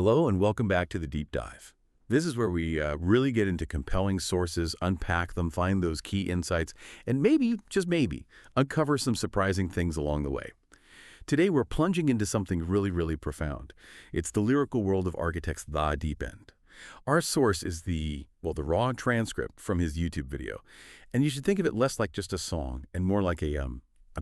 Hello and welcome back to the Deep Dive. This is where we really get into compelling sources, unpack them, find those key insights, and maybe, just maybe, uncover some surprising things along the way. Today we're plunging into something really profound. It's the lyrical world of R.Kitect's The Deep End. Our source is the raw transcript from his YouTube video. And you should think of it less like just a song and more like a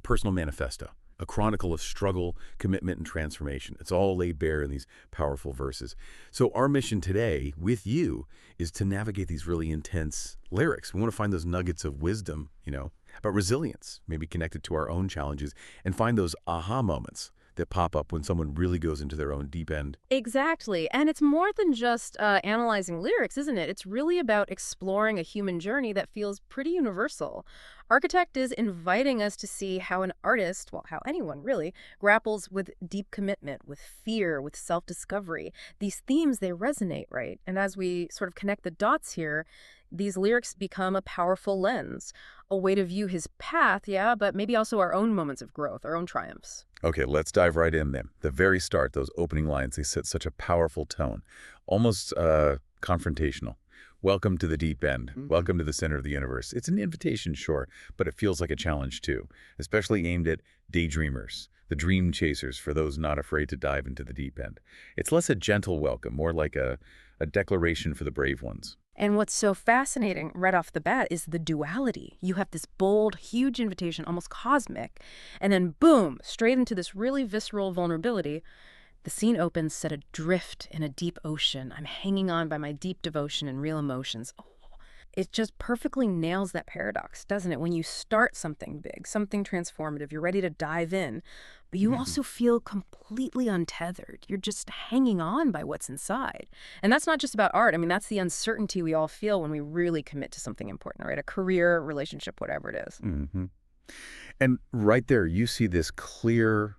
personal manifesto. A chronicle of struggle, commitment, and transformation. It's all laid bare in these powerful verses. So our mission today with you is to navigate these really intense lyrics. We want to find those nuggets of wisdom, about resilience, maybe connected to our own challenges, and find those aha moments that pop up when someone really goes into their own deep end. Exactly. And it's more than just analyzing lyrics, isn't it? It's really about exploring a human journey that feels pretty universal. R.Kitect is inviting us to see how an artist, well, how anyone really, grapples with deep commitment, with fear, with self-discovery. These themes, they resonate, right? And as we sort of connect the dots here, these lyrics become a powerful lens, a way to view his path, yeah, but maybe also our own moments of growth, our own triumphs. Okay, let's dive right in then. The very start, those opening lines, they set such a powerful tone, almost confrontational. Welcome to the deep end. Welcome to the center of the universe. It's an invitation, sure, but it feels like a challenge too, especially aimed at daydreamers, the dream chasers, for those not afraid to dive into the deep end. It's less a gentle welcome, more like a declaration for the brave ones. And what's so fascinating right off the bat is the duality. You have this bold, huge invitation, almost cosmic, and then boom, straight into this really visceral vulnerability. The scene opens set adrift in a deep ocean. I'm hanging on by my deep devotion and real emotions. Oh, it just perfectly nails that paradox, doesn't it? When you start something big, something transformative, you're ready to dive in, but you also feel completely untethered. You're just hanging on by what's inside. And that's not just about art. I mean, that's the uncertainty we all feel when we really commit to something important, right? A career, relationship, whatever it is. And right there, you see this clear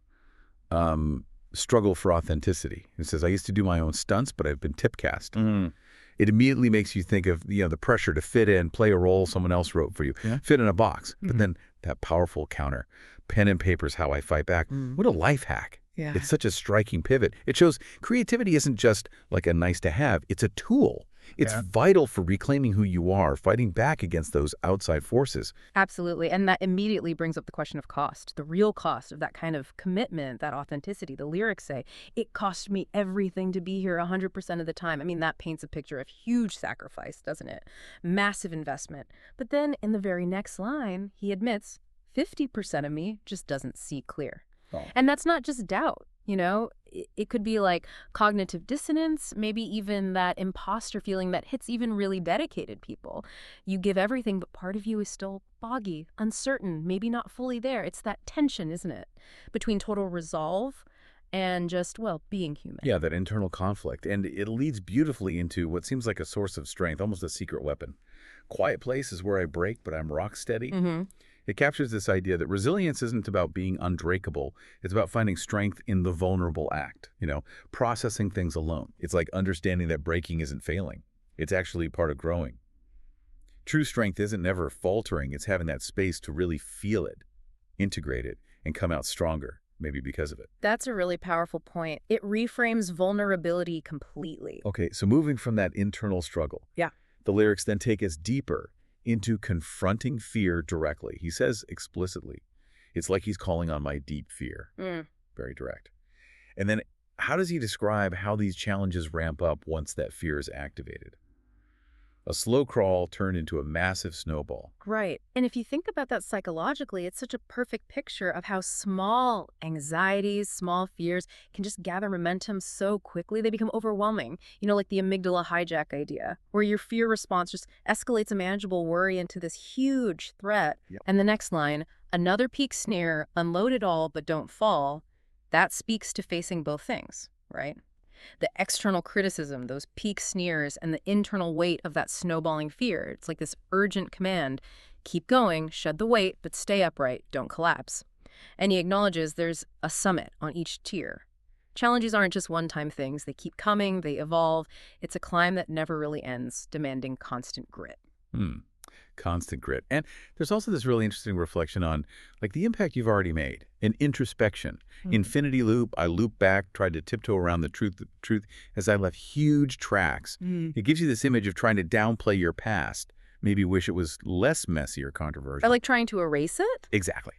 struggle for authenticity. It says, I used to do my own stunts, but I've been typecast. It immediately makes you think of the pressure to fit in, play a role someone else wrote for you, fit in a box. But then that powerful counter, pen and paper's how I fight back. What a life hack. Yeah. It's such a striking pivot. It shows creativity isn't just like a nice to have. It's a tool. It's vital for reclaiming who you are, fighting back against those outside forces. Absolutely. And that immediately brings up the question of cost, the real cost of that kind of commitment, that authenticity. The lyrics say, it cost me everything to be here 100% of the time. I mean, that paints a picture of huge sacrifice, doesn't it? Massive investment. But then in the very next line, he admits, 50% of me just doesn't see clear. And that's not just doubt. It could be like cognitive dissonance, maybe even that imposter feeling that hits even really dedicated people. You give everything, but part of you is still foggy, uncertain, maybe not fully there. It's that tension, isn't it, between total resolve and just, being human. Yeah, that internal conflict. And it leads beautifully into what seems like a source of strength, almost a secret weapon. Quiet place is where I break, but I'm rock steady. It captures this idea that resilience isn't about being unbreakable. It's about finding strength in the vulnerable act, processing things alone. It's like understanding that breaking isn't failing. It's actually part of growing. True strength isn't never faltering. It's having that space to really feel it, integrate it, and come out stronger, maybe because of it. That's a really powerful point. It reframes vulnerability completely. Okay, so moving from that internal struggle. Yeah. The lyrics then take us deeper into confronting fear directly. He says explicitly, it's like he's calling on my deep fear. Very direct. And then how does he describe how these challenges ramp up once that fear is activated? A slow crawl turned into a massive snowball. Right. And if you think about that psychologically, it's such a perfect picture of how small anxieties, small fears can just gather momentum so quickly they become overwhelming. Like the amygdala hijack idea, where your fear response just escalates a manageable worry into this huge threat. And the next line, another peak snare, unload it all but don't fall, that speaks to facing both things, right? The external criticism, those peak sneers, and the internal weight of that snowballing fear. It's like this urgent command. Keep going, shed the weight, but stay upright, don't collapse. And he acknowledges there's a summit on each tier. Challenges aren't just one-time things. They keep coming, they evolve. It's a climb that never really ends, demanding constant grit. Constant grit. And there's also this really interesting reflection on like the impact you've already made. An introspection. Infinity loop, I loop back, tried to tiptoe around the truth as I left huge tracks. It gives you this image of trying to downplay your past, maybe wish it was less messy or controversial. Or like trying to erase it? Exactly.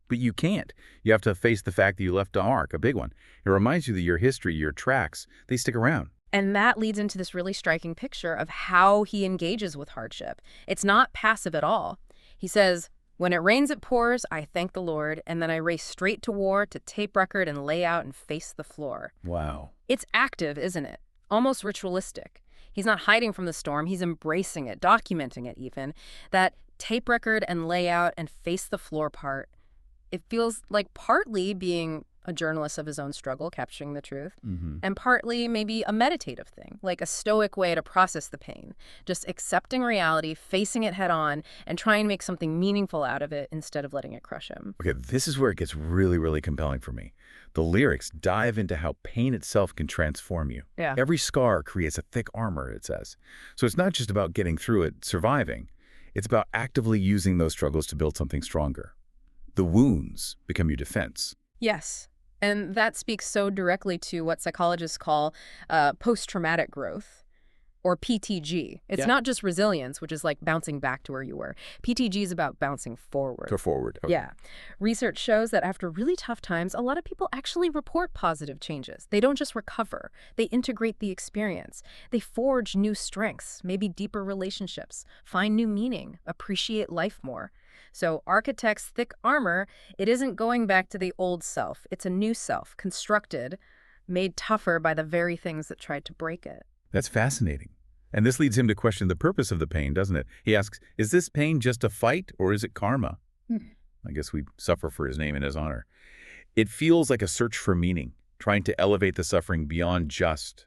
But you can't. You have to face the fact that you left a mark, a big one. It reminds you that your history, your tracks, they stick around. And that leads into this really striking picture of how he engages with hardship. It's not passive at all. He says, "When it rains, it pours, I thank the Lord, and then I race straight to war to tape record and lay out and face the floor." Wow. It's active, isn't it? Almost ritualistic. He's not hiding from the storm. He's embracing it, documenting it even. That tape record and lay out and face the floor part, it feels like partly being a journalist of his own struggle, capturing the truth, and partly maybe a meditative thing, like a stoic way to process the pain, just accepting reality, facing it head on, and trying to make something meaningful out of it instead of letting it crush him. Okay, this is where it gets really, really compelling for me. The lyrics dive into how pain itself can transform you. Yeah. Every scar creates a thick armor, it says. So it's not just about getting through it, surviving. It's about actively using those struggles to build something stronger. The wounds become your defense. Yes. And that speaks so directly to what psychologists call post-traumatic growth, or PTG. It's not just resilience, which is like bouncing back to where you were. PTG is about bouncing forward. Go forward. Okay. Yeah. Research shows that after really tough times, a lot of people actually report positive changes. They don't just recover. They integrate the experience. They forge new strengths, maybe deeper relationships, find new meaning, appreciate life more. So R.Kitect's thick armor, it isn't going back to the old self. It's a new self, constructed, made tougher by the very things that tried to break it. That's fascinating. And this leads him to question the purpose of the pain, doesn't it? He asks, is this pain just a fight or is it karma? I guess we suffer for his name and his honor. It feels like a search for meaning, trying to elevate the suffering beyond just